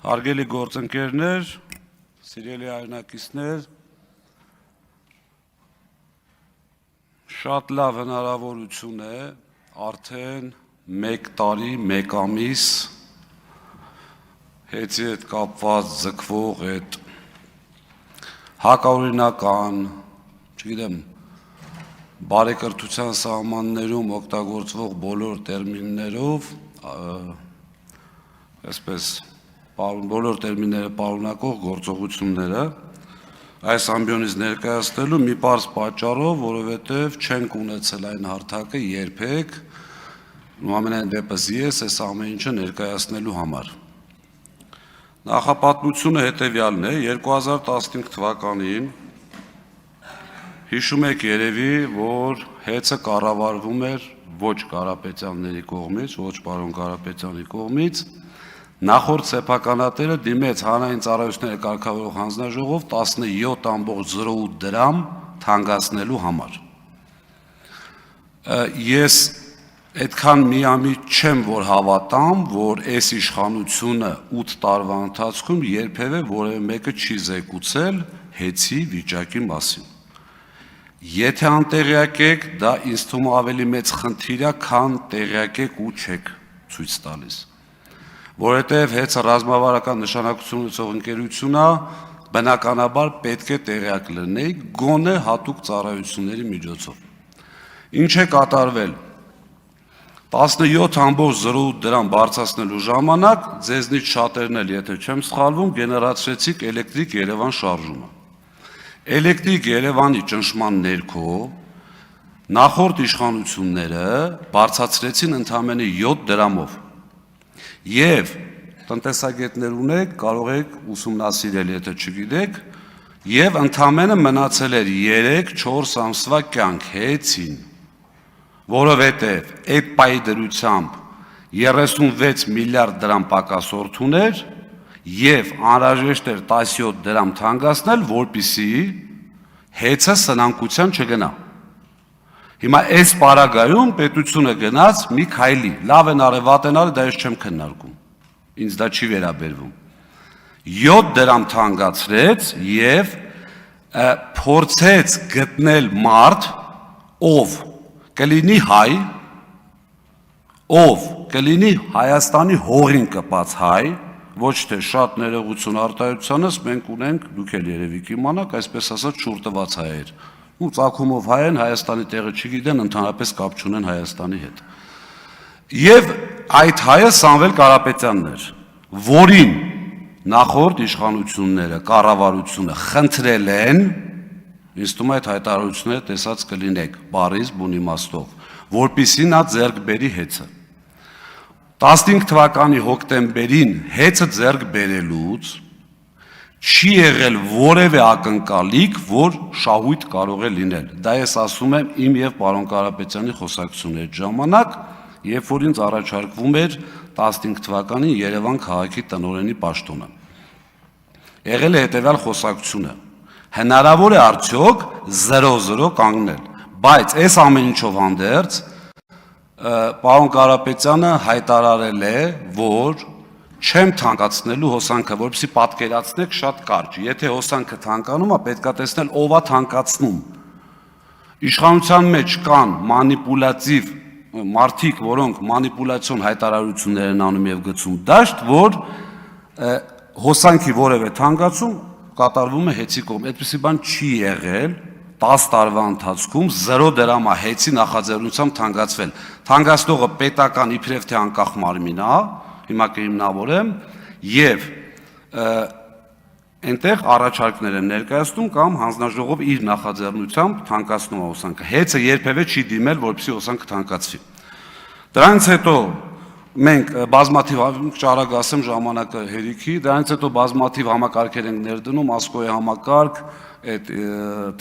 Հարգելի գործընկերներ, սիրելի հայրենակիցներ, շատ լավ հնարավորություն է արդեն 1 տարի, 1 ամիս հետի հետ կապված ձգվող այդ հակաօրինական, չգիտեմ, բարեկրթության սահմաններում օգտագործվող բոլոր տերմիններով, այսպես բոլոր տերմինները պարունակող գործողությունները այս ամբիոնից ներկայացնելու մի պարզ պատճառով, որովհետև չենք ունեցել այն հարթակը երբեք, ամենայն դեպս ես այս ամեն ինչը ներկայացնելու համար։ Նախապատմությունը հետևյալն է, 2015 թվականին հիշում եք երևի, որ հեծը կառավարվում էր ոչ Կարապետյանների կողմից, ոչ պարոն Կարապետյանի կողմից, նախորդ սեփականատերը դիմեց հանրային ծառայությունների կարգավորող հանձնաժողով 17.08 դրամ թանկացնելու համար։ Ես այդքան միամիտ չեմ, որ հավատամ, որ այս իշխանությունը 8 տարվա ընթացքում երբևէ որևէ մեկը չի զեկուցել հեծի վիճակի մասին։ Եթե անտեղյակ եք, դա ինձ թվում է ավելի մեծ խնդիր է, քան տեղյակ եք ու չեք ցույց տալիս։ Որովհետև հեծը ռազմավարական նշանակություն ունեցող ընկերություն է, բնականաբար պետք է տեղյակ լինեի գոնե հատուկ ծառայությունների միջոցով։ Ինչ է կատարվել։ 17.08 դրամ բարձրացնելու ժամանակ ձեզնից շատերն էլ, եթե չեմ սխալվում, գեներացրեցիք Էլեկտրիկ Երևան շարժումը։ Էլեկտրիկ Երևանի ճնշման ներքո նախորդ իշխանությունները բարձրացրեցին ընդամենը 7 դրամով։ Եվ տնտեսագետներ ունեք, կարող եք ուսումնասիրել, եթե չգիտեք, եւ ընդամենը մնացել էր 3-4 ամսվա կյանք հեծին, որովհետեւ այդ պայի դրությամբ 36 միլիարդ դրամ պակասորդ ուներ եւ անհրաժեշտ էր 17 դրամ թանկացնել, որպեսզի հեծը սնանկության չգնա։ Հիմա այս պարագայում պետությունը գնաց մի քայլի, լավ են արել, վատ են արել, դա ես չեմ քննարկում, ինձ դա չի վերաբերվում։ 7 դրամ թանկացրեց եւ փորձեց գտնել մարդ, ով կլինի հայ, ով կլինի Հայաստանի հողին կպած հայ, ոչ թե շատ ներողություն արտահայտությանս մենք ունենք, դուք էլ երևի կիմանաք, այսպես ասած շուրտված հայեր։ Ու ծագումով հայ են, Հայաստանի տեղը չգիտեն, ընդհանրապես կապ չունեն Հայաստանի հետ։ Եվ այդ հայը Սամվել Կարապետյանն էր, որին նախորդ իշխանությունները, կառավարությունը խնդրել են, ինձ թվում է այդ հայտարարությունները տեսած կլինեք, բառից բուն իմաստով, որպեսզի նա ձեռք բերի հեծը։ 15 թվականի հոկտեմբերին հեծը ձեռք բերելուց չի եղել որևէ ակնկալիք, որ շահույթ կարող է լինել։ Դա ես ասում եմ իմ եւ պարոն Կարապետյանի խոսակցությունների ժամանակ, երբ որ ինձ առաջարկվում էր 15 թվականին Երևան քաղաքի տնօրենի պաշտոնը։ Եղել է հետեւյալ խոսակցությունը. հնարավոր է արդյոք 0-0 կանգնել, բայց այս ամեն ինչով հանդերձ պարոն Կարապետյանը հայտարարել է, որ չեմ թանկացնելու հոսանքը, որպեսզի պատկերացնեք շատ կարճ։ Եթե հոսանքը թանկանում է, պետք է տեսնել ով է թանկացնում։ Իշխանության մեջ կան մանիպուլատիվ մարդիկ, որոնք մանիպուլյացիոն հայտարարություններ են անում եւ գցում դաշտ, որ հոսանքի որևէ թանկացում կատարվում է հեծի կողմից։ Այդպիսի բան չի եղել 10 տարվա ընթացքում 0 դրամա հեծի նախաձեռնությամբ թանկացվել։ Թանկացնողը պետական իբրև թե անկախ մարմին է, հիմա կհիմնավորեմ, եւ այնտեղ առաջարկներ են ներկայացնում կամ հանձնաժողովը իր նախաձեռնությամբ թանկացնում է հոսանքը։ Հեծը երբևէ չի դիմել, որպեսզի հոսանքը թանկացվի։ Դրանից հետո մենք բազմաթիվ ճարակ ասեմ ժամանակը հերիքի, դրանից հետո բազմաթիվ համակարգեր ենք ներդնում, ասկոյի համակարգ, այդ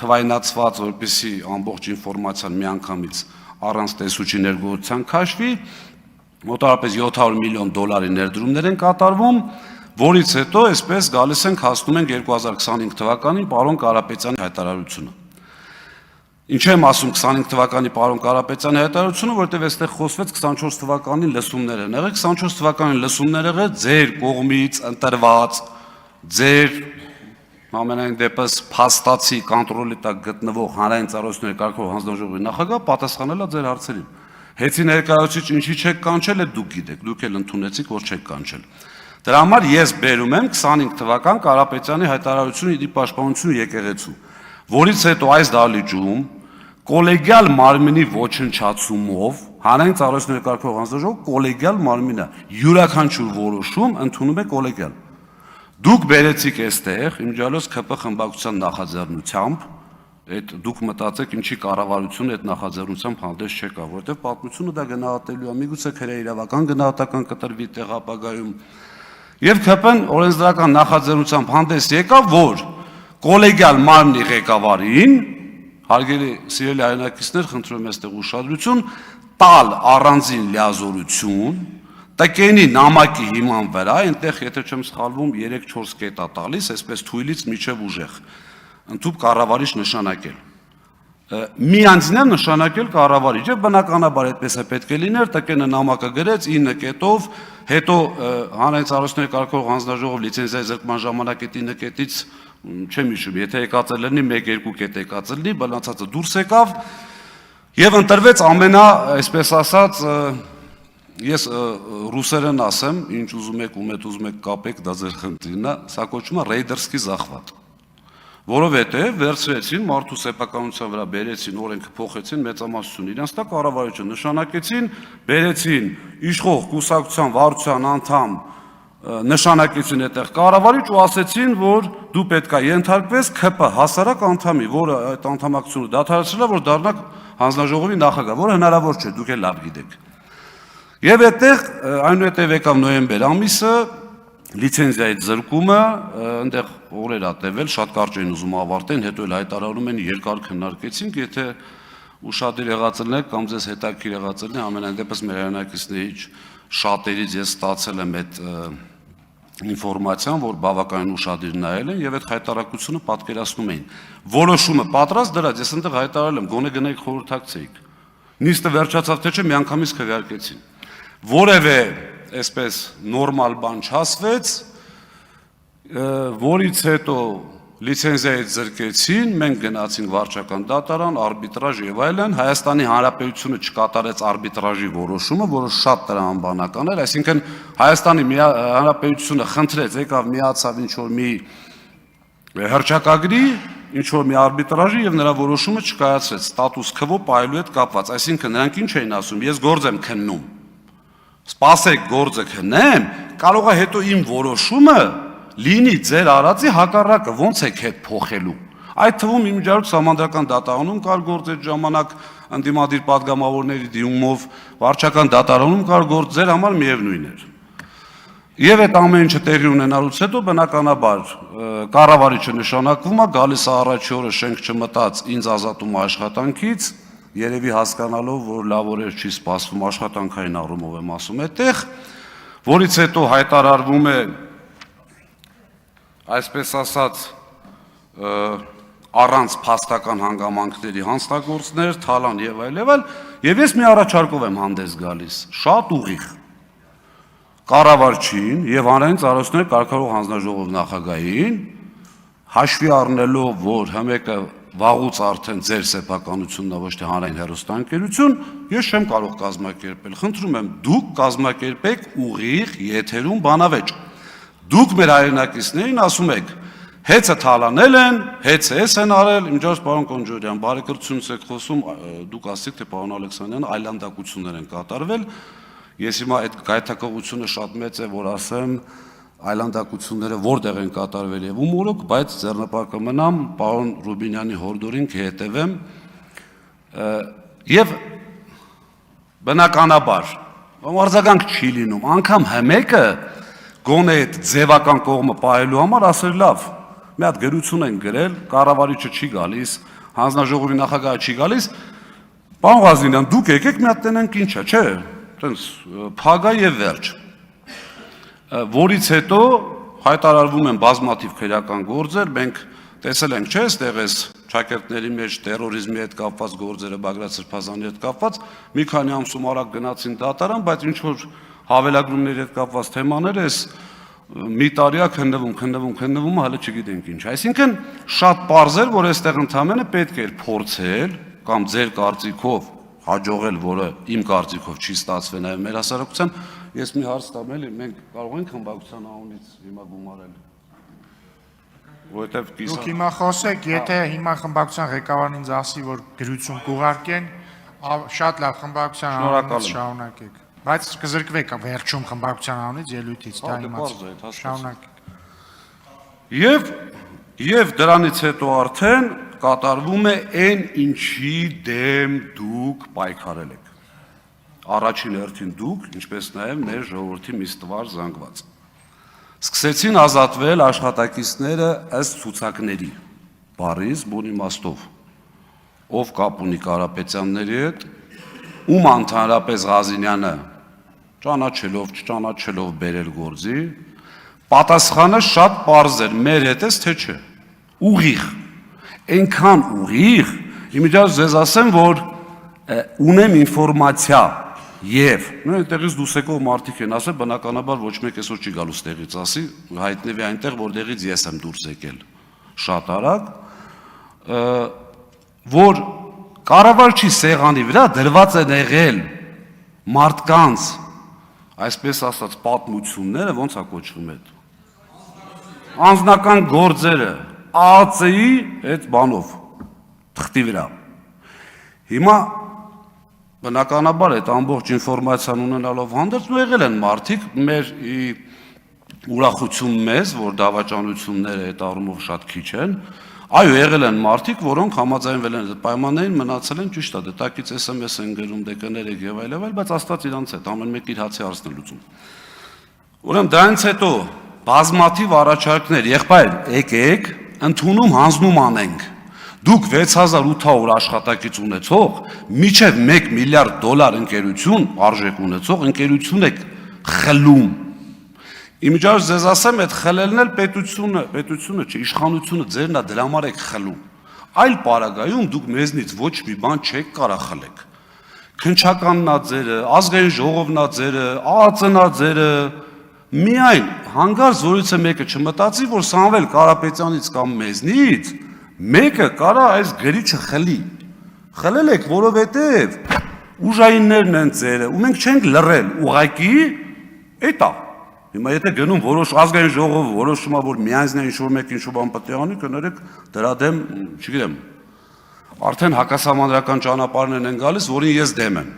թվայնացված, որպեսզի ամբողջ ինֆորմացիան միանգամից առանց տեսուչի ներգործության քաշվի, մոտավորապես $700 միլիոն ներդրումներ են կատարվում, որից հետո այսպես գալիս ենք հասնում ենք 2025 թվականին պարոն Կարապետյանի հայտարարությունը։ Ինչ եմ ասում 25 թվականի պարոն Կարապետյանի հայտարարությունը, որտեղ այստեղ խոսվեց 24 թվականին լսումներ են եղել, 24 թվականին լսումներ եղել ձեր կողմից ընտրված, ձեր ամենայն դեպս փաստացի կոնտրոլի տակ գտնվող հանրային ծառայությունների կարգավորող հանձնաժողովի նախագահ պատասխանել է ձեր հարցերին։ Հեցի ներկայացուցիչ ինչի չեք կանչել, դուք գիտեք, դուք էլ ընդունեցիք, որ չեք կանչել։ Դրա համար ես բերում եմ 25 թվական Կարապետյանի հայտարարությունը իր պաշտպանություն եկեղեցու, որից հետո այս դահլիճում կոլեգիալ մարմինի ոչնչացումով հանրային ծառայությունների կարգավորող հանձնաժողովը կոլեգիալ մարմին է, յուրաքանչյուր որոշում ընդունում է կոլեգիալ։ Դուք բերեցիք այստեղ իմջալոս ԿՊ խմբակցության նախաձեռնությամբ, այդ դուք մտածեք ինչի կառավարությունը այդ նախաձեռնությամբ հանդես չեկա, որովհետև պատմությունը դա գնահատելու է, միգուցե քրե իրավական գնահատական կտրվի տեղ ապագայում։ Եվ ԿՊ-ն օրենսդրական նախաձեռնությամբ հանդես եկավ, որ կոլեգիալ մարմնի ղեկավարին, հարգելի սիրելի հայրենակիցներ, խնդրում եմ այստեղ ուշադրություն, տալ առանձին լիազորություն տկենի նամակի հիման վրա, այնտեղ, եթե չեմ սխալվում, 3-4 կետ է տալիս, այսպես թույլից միջև ուժեղ, ընդհուպ կառավարիչ նշանակել։ Մի անձին եմ նշանակել կառավարիչ, եւ բնականաբար այդպես է պետք է լիներ, տկենը նամակը գրեց 9 կետով, հետո հանրային ծառայությունների կարգավորող հանձնաժողով լիցենզիայի զրկման ժամանակ այդ 9 կետից չեմ հիշում, եթե եկած լինի 1-2 կետ եկած լինի, բնացածը դուրս եկավ եւ ընտրվեց ամենա, այսպես ասած, ես ռուսերեն ասեմ, ինչ ուզում եք, ում հետ ուզում եք կապեք, դա ձեր խնդիրն է, սա կոչվում է ռեյդերսկի զախվատ, որովհետև վերցրեցին մարդու սեփականության վրա բերեցին, օրենքը փոխեցին, մեծամասնություն իրենց տակ կառավարությունը նշանակեցին, բերեցին իշխող կուսակցության վարչության անդամ, նշանակեցին այդտեղ կառավարիչ ու ասեցին, որ դու պետք է ենթարկվես ԿՊ հասարակ անդամի, որը այդ անդամակցությունը դադարեցրել է, որ դառնաք հանձնաժողովի նախագահ, որը հնարավոր չէ, դուք էլ լավ գիտեք։ Եվ այդտեղ այնուհետև եկավ նոյեմբեր ամիսը, լիցենզիայի զրկումը, այնտեղ օրեր ա տևել, շատ կարճ էին ուզում ավարտեն, հետո էլ հայտարարում են երկար քննարկեցինք, եթե ուշադիր եղած ելնեք կամ ձեզ հետաքրքիր եղած ելնի, ամենայն դեպս մեր հայրենակիցներից շատերից ես ստացել եմ այդ ինֆորմացիան, որ բավականին ուշադիր նայել են եւ այդ հայտարարությունը պատկերացնում էին։ Որոշումը պատրաստ դրած, ես այնտեղ հայտարարել եմ, գոնե գնայիք խորհրդակցեիք։ Նիստը վերջացավ թե չէ, միանգամից քվեարկեցին։ Որևէ այսպես նորմալ բան չասվեց, որից հետո լիցենզիայից զրկեցին, մենք գնացինք վարչական դատարան, արբիտրաժ եւ այլն, Հայաստանի Հանրապետությունը չկատարեց արբիտրաժի որոշումը, որը շատ տրամաբանական էր, այսինքն Հայաստանի Հանրապետությունը խնդրեց, եկավ միացավ ինչ որ մի հռչակագրի, ինչ որ մի արբիտրաժի եւ նրա որոշումը չկայացրեց, ստատուս քվո պայելու հետ կապված, այսինքն նրանք ինչ էին ասում, ես գործ եմ քննում, սպասեք գործը քննեմ, կարող է հետո իմ որոշումը լինի ձեր արածի հակառակը, ոնց եք հետ փոխելու։ Այդ թվում իմիջիայլոց համանդրական դատարանում կար գործ այդ ժամանակ ընդդիմադիր պատգամավորների դիմումով, վարչական դատարանում կար գործ, ձեր համար միևնույն էր։ Եվ այդ ամեն ինչը տեղի ունենալուց հետո բնականաբար կառավարիչը նշանակվում է, գալիս է առաջի օրը շենք չմտած ինձ ազատում աշխատանքից, երևի հասկանալով, որ լավ օրեր չի սպասվում աշխատանքային առումով եմ ասում այդտեղ, որից հետո հայտարարվում է այսպես ասած առանց փաստական հանգամանքների հանձնագործներ, թալան եւ այլ, եւ ես մի առաջարկով եմ հանդես գալիս, շատ ուղիղ կառավարչին եւ հանրային ծառայությունների կարգավորող հանձնաժողով նախագահին, հաշվի առնելով, որ հմեկը վաղուց արդեն ձեր սեփականությունն է, ոչ թե հանրային հեռուստաընկերություն, ես չեմ կարող կազմակերպել, խնդրում եմ, դուք կազմակերպեք ուղիղ եթերում բանավեճ, դուք մեր հայրենակիցներին ասում եք, հեծը թալանել են, հեծը էս են արել, իմջոց պարոն Կոնջորյան, բարեկրությունից եք խոսում, դուք ասեք, թե պարոն Ալեքսանյան, այլանդակություններ են կատարվել, ես հիմա այդ գայթակղությունը շատ մեծ է, որ ասեմ, այլանդակությունները որտեղ են կատարվել եւ ում օրոք, բայց ձեռնպարկը մնամ, պարոն Ռուբինյանի հորդորին կհետևեմ եւ բնականաբար արձագանք չի լինում, անգամ հմեկը գոնե այդ ձևական կողմը պահելու համար ասել լավ, մի հատ գրություն են գրել, կառավարիչը չի գալիս, հանձնաժողովի նախագահը չի գալիս, պարոն Ղազնինյան, դուք եկեք մի հատ տենենք ինչա, չէ, տենց փագա եւ վերջ, որից հետո հայտարարվում են բազմաթիվ քրեական գործեր, մենք տեսել ենք, չէ, այստեղ էս ճակերտների մեջ տերորիզմի հետ կապված գործերը Բագրատ Սրբազանի հետ կապված մի քանի ամսում արագ գնացին դատարան, բայց ինչ որ հավելագրումների հետ կապված թեմաները էս մի տարիա քննվում, հələ չգիտենք ինչ։ Այսինքն շատ պարզ էր, որ այստեղ ընդհանրապես պետք էր փորձել կամ ձեր կարծիքով հաջողել, որը իմ կարծիքով չի ստացվել նաև մեր հասարակության, ես մի հարց տամ էլի, մենք կարող ենք խմբակցության անունից հիմա գումարել։ Որովհետև Դուք հիմա խոսեք, եթե հիմա խմբակցության ղեկավարն ինձ ասի, որ գրություն կուղարկեն, շատ լավ խմբակցության անունից շարունակեք։ Բայց կզրկվեք վերջում խմբակցության անունից ելույթից, դա իմաց։ Շարունակեք։ Եվ դրանից հետո արդեն կատարվում է այն ինչի դեմ դուք պայքարել եք։ Առաջին հերթին դուք, ինչպես նաև մեր ժողովրդի մի ստվար զանգված։ Սկսեցին ազատվել աշխատակիցները ըստ ցուցակների, բառից բուն իմաստով, ով կապ ունի Կարապետյանների հետ, ում ընդհանրապես Ղազինյանը ճանաչելով, չճանաչելով բերել գործի, պատասխանը շատ պարզ էր, մեր հետ էս թե չէ, ուղիղ, այնքան ուղիղ, իմիջիայլոց ձեզ ասեմ, որ ունեմ ինֆորմացիա եւ այնտեղից դուրս եկող մարդիկ են ասել, բնականաբար ոչ մեկ այսօր չի գալու ստեղից ասի, հայտնվի այնտեղ, որտեղից ես եմ դուրս եկել շատ արագ, որ կառավարչի սեղանի վրա դրված են եղել մարդկանց, այսպես ասած, պատմությունները, ոնց է կոչվում այդ, անձնական գործերը, ԱԱՑ-ի այդ բանով, թղթի վրա։ Հիմա բնականաբար այդ ամբողջ ինֆորմացիան ունենալով հանդերձ եղել են մարդիկ, մեր ուրախություն մեզ, որ դավաճանությունները այդ առումով շատ քիչ են, այո, եղել են մարդիկ, որոնք համաձայնվել են այդ պայմաններին, մնացել են ճիշտ է, դե տակից SMS են գրում, դե կներեք եւ այլն, բայց աստված իրանց հետ ամեն մեկ իր հացի հարցն է լուծում։ Ուրեմն դրանից հետո բազմաթիվ առաջարկներ, եղբայր, եկեք, ընդունում հանձնում անենք։ Դուք 6800 աշխատակից ունեցող, մինչև $1 միլիարդ ընկերություն, արժեք ունեցող ընկերություն եք խլում։ Իմիջիայլոց ձեզ ասեմ, այդ խլելն էլ պետությունը չէ, իշխանությունը ձերն է, դրա համար եք խլում։ Այլ պարագայում դուք մեզնից ոչ մի բան չեք կարող խլեք։ Քննչականն է ձերը, ազգային ժողովն է ձերը, ԱԱՑ-ն է ձերը, միայն հանգարց որից է մեկը չմտածի, որ Սամվել Կարապետյանից կամ մեզնից մեկը կարա այս գրիչը խլի։ Խլել եք, որովհետև ուժայիններն են ձերը, ու մենք չենք լռել, ուղղակի էդ է։ Հիմա եթե գնում որոշ ազգային ժողովը որոշում է, որ միանձնյա ինչ-որ մեկ ինչ-որ բան պետք է անի, կներեք դրա դեմ, չգիտեմ, արդեն հակասահմանադրական ճանապարհներն են գալիս, որին ես դեմ եմ։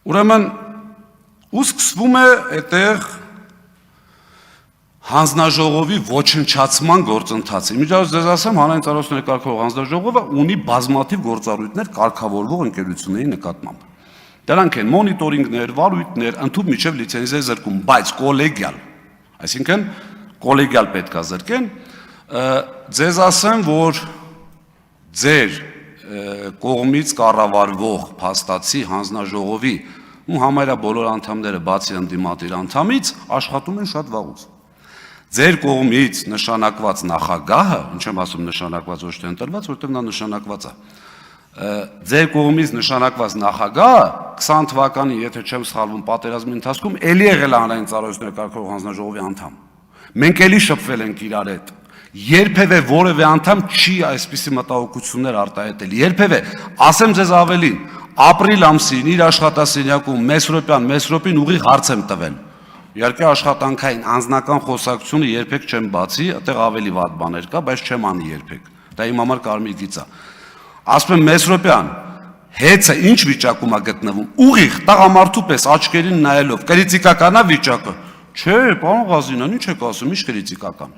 Ուրեմն ու սկսվում է այդտեղ հանձնաժողովի ոչնչացման գործընթացը։ Իմիջիայլոց ձեզ ասեմ, հանրային ծառայությունների կարգավորող հանձնաժողովը ունի բազմաթիվ գործառույթներ կարգավորվող ընկերությունների նկատմամբ։ Դրանք են մոնիտորինգներ, վարույթներ, ընդհանուր միջև լիցենզիա զրկում, բայց կոլեգիալ, այսինքն կոլեգիալ պետք է զրկեն, ձեզ ասեմ, որ ձեր կողմից կառավարվող փաստացի հանձնաժողովի ու համարյա բոլոր անդամները բացի ընդդիմադիր անդամից աշխատում են շատ վաղուց։ Ձեր կողմից նշանակված նախագահը, ինչ եմ ասում նշանակված ոչ թե ընտրված, որտեղ նա նշանակված է։ Ձեր կողմից նշանակված նախագահը 20 թվականին, եթե չեմ սխալվում, պատերազմի ընթացքում էլի եղել է հանրային ծառայությունների կարգավորող հանձնաժողովի անդամ։ Մենք էլի շփվել ենք իրար հետ։ Երբևէ որևէ անդամ չի այսպիսի մտահոգություններ արտահայտել։ Երբևէ, ասեմ ձեզ ավելին, ապրիլ ամսին իր աշխատասենյակում Մեսրոպին ուղիղ հարց եմ տվել։ Իհարկե աշխատանքային անձնական խոսակցությունը երբեք չեմ բացի, այդտեղ ավելի վատ բաներ կա, բայց չեմ անի երբեք։ Դա իմ համար կարմիր գիծ է։ Ասում եմ Մեսրոպյան, հեծը ինչ վիճակում է գտնվում։ Ուղիղ տղամարդու պես աչքերին նայելով, կրիտիկական է վիճակը։ Չէ, պարոն Ղազինյան, ինչ եք ասում, ինչ կրիտիկական։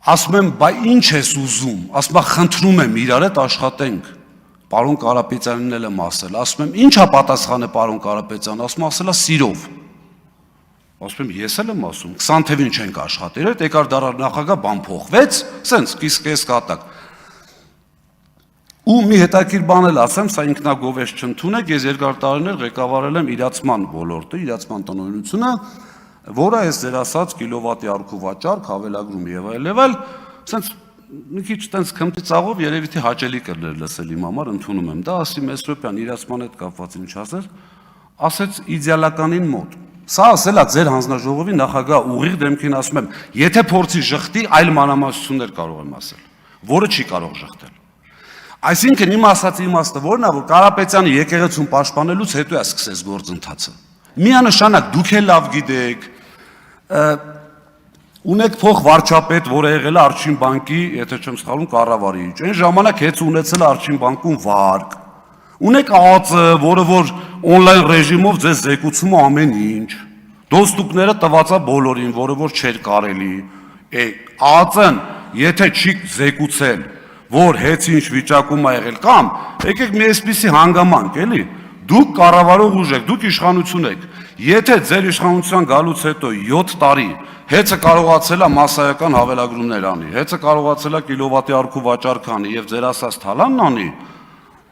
Ասում եմ, բա ինչ ես ուզում։ Ասում եմ, խնդրում եմ իրար հետ աշխատենք։ Պարոն Կարապետյանին էլ եմ ասել։ Ասում եմ, ի՞նչ է պատասխանը պարոն Կարապետյան, ասում ասել է սիրով։ Ասում եմ, ես էլ եմ ասում, 20 թվին չենք աշխատել, այդ եկար դարար նախագահ բան փոխվեց, սենց կիս կատակ։ Ու մի հետաքրքիր բան էլ ասեմ, սա ինքնագովեշ չընդունեք, ես երկար տարիներ ղեկավարել եմ իրացման ոլորտը, իրացման տնօրինությունը, որը այս ձեր ասած կիլովատի առքու վաճառք, հավելագրում եւ այլ, սենց մի քիչ տենց քմտիծաղով երևի թե հաճելի կլներ լսել իմ համար, ընդունում եմ դա, ասի Մեսրոպյան իրացման հետ կապված ինչ ասեր, ասեց իդեալականին մոտ։ Սա ասել է ձեր հանձնաժողովի նախագահ ուղիղ դեմքին ասում եմ, եթե փորձի ժխտի, այլ մանրամասնություններ կարող եմ ասել, որը չի կարող ժխտել։ Այսինքն իմ ասած իմաստը որն է, որ Կարապետյանը եկեղեցուն պաշտպանելուց հետո է սկսես գործընթացը։ Միանշանակ դուք էլ լավ գիտեք, ունեք փող վարչապետ, որը եղել է Արջին բանկի, եթե չեմ սխալվում, կառավարիչ։ Այն ժամանակ հեծ ունեցել է Արջին բանկում վարկ։ Ունեք ԱԱԾ, որը որ օնլայն ռեժիմով ձեզ զեկուցում է ամեն ինչ։ Դոստուկները տված է բոլորին, որը որ չէր կարելի։ ԱԱԾ-ն եթե չի զեկուցել, որ հեծ ինչ վիճակում է եղել կամ եկեք մի այսպիսի հանգամանք, էլի։ Դուք կառավարող ուժ եք, դուք իշխանություն եք։ Եթե ձեր իշխանության գալուց հետո 7 տարի հեծը կարողացել է մասսայական հավելագրումներ անի, հեծը կարողացել է կիլովատի արքու վաճառք անի եւ ձեր ասած թալանն անի,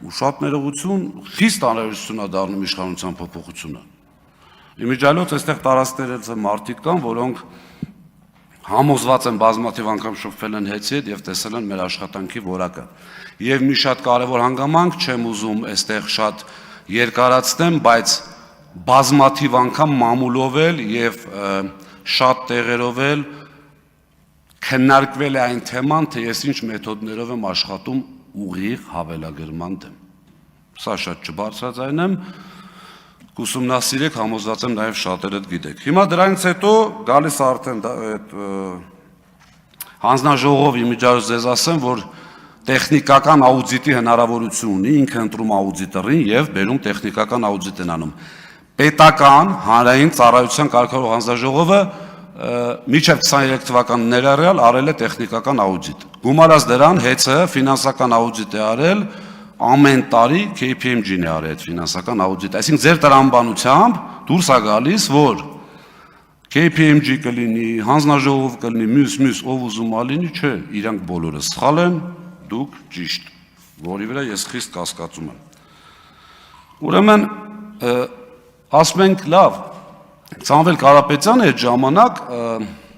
ու շատ ներողություն, խիստ անհրաժեշտություն է դառնում իշխանության փոփոխությունը։ Իմիջիայլոց այստեղ տարածքներից մարդիկ կան, որոնք համոզված են բազմաթիվ անգամ շփվել են հեծի հետ եւ տեսել են մեր աշխատանքի որակը։ Եվ մի շատ կարևոր հանգամանք, չեմ ուզում այստեղ շատ երկարացնեմ, բայց բազմաթիվ անգամ մամուլով էլ եւ շատ տեղերով էլ քննարկվել է այն թեման, թե ես ինչ մեթոդներով եմ աշխատում ուղիղ հավելագրման դեմ։ Սա շատ չբարձրաձայնեմ, կուսումնասիրեք, համոզված եմ նաև շատերը գիտեք։ Հիմա դրանից հետո գալիս արդեն այդ հանձնաժողովի իմիջիայլոց ձեզ ասեմ, որ տեխնիկական աուդիտի հնարավորություն ունի, ինքը ընտրում աուդիտորին եւ բերում տեխնիկական աուդիտ են անում։ Պետական հանրային ծառայության կարգավորող հանձնաժողովը մինչև 23 թվականն ներառյալ արել է տեխնիկական աուդիտ։ Գումարած դրան հեծը ֆինանսական աուդիտ է արել, ամեն տարի KPMG-ն է արել այդ ֆինանսական աուդիտ։ Այսինքն ձեր տրամաբանությամբ դուրս է գալիս, որ KPMG կլինի, հանձնաժողով կլինի, մյուս ով ուզում ալինի, չէ, իրանք բոլորը սխալ են, դուք ճիշտ, որի վրա ես խիստ կասկածում եմ։ Ուրեմն ասում ենք լավ, Սամվել Կարապետյանը այդ ժամանակ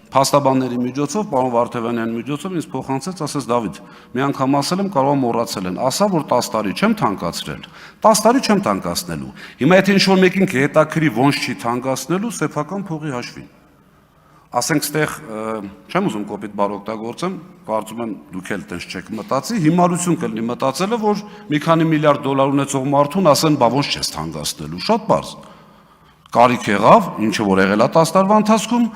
փաստաբանների միջոցով, պարոն Վարդևանյանի միջոցով ինձ փոխանցեց, ասեց Դավիթ, մի անգամ ասել եմ, կարող մոռացել են, ասա որ 10 տարի չեմ թանկացրել, 10 տարի չեմ թանկացնելու։ Հիմա եթե ինչ-որ մեկին կհետաքրի ոնց չի թանկացնելու, սեփական փողի հաշվին։ Ասենք ստեղ չեմ ուզում կոպիտ բառ օգտագործեմ, կարծում եմ դուք էլ տենց չեք մտածի, հիմարություն կլինի մտածելը, որ մի քանի միլիարդ դոլար ունեցող մարդուն ասեն, բա ոնց չես թանկացնելու, շատ բարձ։ Կարիք եղավ, ինչը որ եղել է 10 տարվա ընթացքում,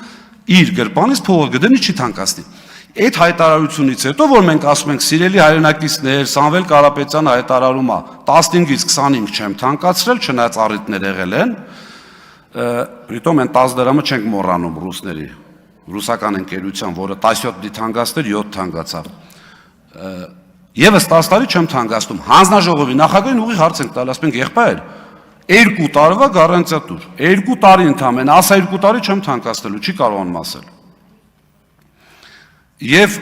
իր գրպանից փողը գտնի չի թանկացնի։ Այդ հայտարարությունից հետո, որ մենք ասում ենք սիրելի հայրենակիցներ, Սամվել Կարապետյանը հայտարարում է 15-ից 25 չեմ թանկացրել, չնայած առիթներ եղել են, Պրիտոմ են 10 դրամը չենք մոռանում ռուսների, ռուսական ընկերության, որը 17 դի թանկացներ, 7 թանկացավ։ Եվս 10 տարի չեմ թանկացնում։ Հանձնաժողովի նախագահին ուղիղ հարց ենք տալ, ասում ենք եղբայր, 2 տարվա գարանտիա տուր, 2 տարի ընդամենը, ասա 2 տարի չեմ թանկացնելու, չի կարողանում ասել։ Եվ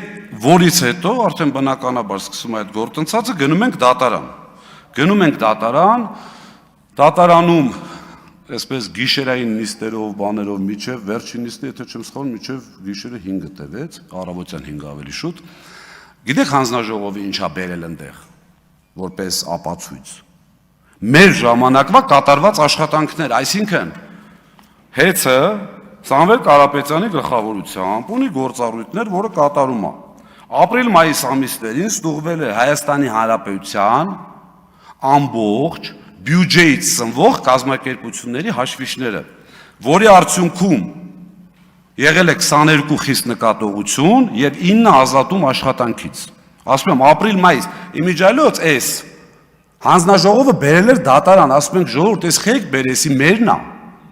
որից հետո արդեն բնականաբար սկսում է այդ գործընթացը, գնում ենք դատարան։ Գնում ենք դատարան, դատարանում այսպես գիշերային նիստերով, բաներով միջև վերջին նիստը, եթե չեմ սխալվում, միջև գիշերը 5-ը տևեց, առավոտյան 5 ավելի շուտ։ Գիտեք հանձնաժողովի ինչա բերել այնտեղ, որպես ապացույց։ Մեր ժամանակվա կատարված աշխատանքներ, այսինքն հեծը Սամվել Կարապետյանի գլխավորությամբ ունի գործառույթներ, որը կատարում է։ Ապրիլ-մայիս ամիսներին ստուգվել է Հայաստանի Հանրապետության ամբողջ բյուջեից սնվող կազմակերպությունների հաշվիչները, որի արդյունքում եղել է 22 խիստ նկատողություն եւ 9 ազատում աշխատանքից։ Ասում եմ ապրիլ-մայիս, իմիջիայլոց էս հանձնաժողովը բերել էր դատարան, ասում ենք ժողովուրդ, էս խեք բերեսի մերն է։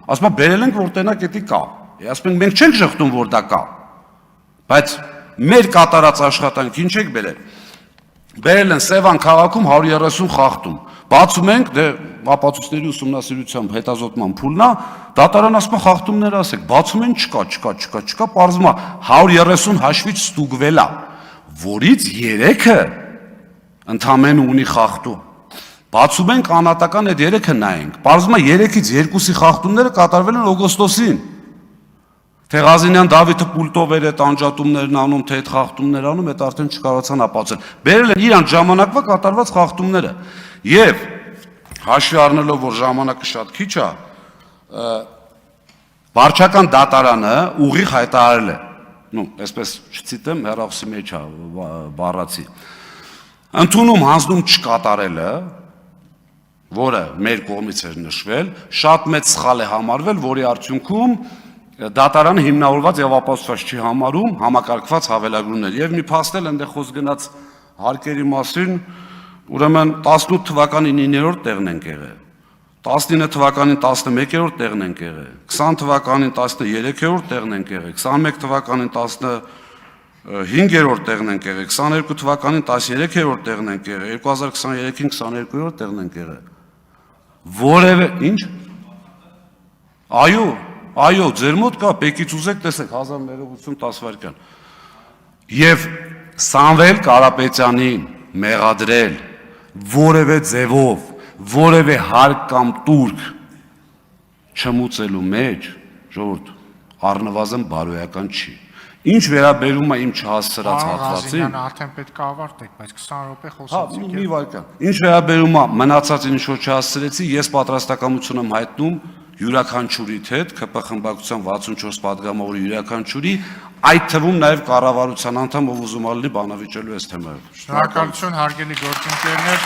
Ասում եմ բերել ենք որ տենակ էդի կա։ Ասում ենք մենք չենք շղթում որ դա կա։ Բայց մեր կատարած աշխատանք ինչ եք բերել։ Բերել են Սևան քաղաքում 130 խախտում։ Բացում ենք, դե ապացույցների ուսումնասիրությամբ հետազոտման փուլն է, դատարան ասում է խախտումներ ասեք, բացում են չկա, պարզվում է 130 հաշվիչ ստուգվել է, որից 3-ը ընդամենը ունի խախտում։ Բացում ենք անհատական այդ 3-ը նայենք, պարզվում է 3-ից 2-ի խախտումները կատարվել են օգոստոսին։ Թեղազինյան Դավիթը պուլտով էր այդ անջատումներն անում, թե այդ խախտումներ անում, այդ արդեն չկարողացան ապացուցել։ Բերել են իրանց ժամանակվա կատարված խախտումները։ Եվ հաշվի առնելով, որ ժամանակը շատ քիչ է, վարչական դատարանը ուղիղ հայտարարել է, այսպես չցիտեմ, հեռախոսի մեջ է բառացի, ընդունում հանձնում չկատարելը, որը մեր կողմից էր նշվել, շատ մեծ սխալ է համարվել, որի արդյունքում դատարանը հիմնավորված եւ ապացուցված չի համարում համակարգված հավելագրումներ։ Եվ մի փաստել այնտեղ խոսք գնաց հարկերի մասին, ուրեմն 18 թվականին 9-րդ տեղն ենք եղել, 19 թվականին 11-րդ տեղն ենք եղել, 20 թվականին 13-րդ տեղն ենք եղել, 21 թվականին 15-րդ տեղն ենք եղել, 22 թվականին 13-րդ տեղն ենք եղել, 2023-ին 22-րդ տեղն ենք եղել։ Որևէ ինչ։ Այո, ձեր մոտ կա, պեկից ուզեք տեսեք 1080 տասվայրկյան։ Եվ Սամվել Կարապետյանին մեղադրել որևէ ձևով, որևէ հարկ կամ տուրք չմուծելու մեջ, ժողովուրդ, առնվազն բարոյական չի։ Ինչ վերաբերում է իմ չհասցրած հատվածին, արդեն պետք է ավարտեք, բայց 20 րոպե խոսեցիք։ Մի վայրկյան։ Ինչ վերաբերում է մնացածին ինչ որ չհասցրեցի, ես պատրաստակամություն եմ հայտնում յուրաքանչյուրիդ հետ, ԿՊ խմբակցության 64 պատգամավորի յուրաքանչյուրի, այդ թվում նաև կառավարության անդամ, ով ուզում ալի բանավիճելու այս թեմայով։ Շնորհակալություն հարգելի գործընկերներ։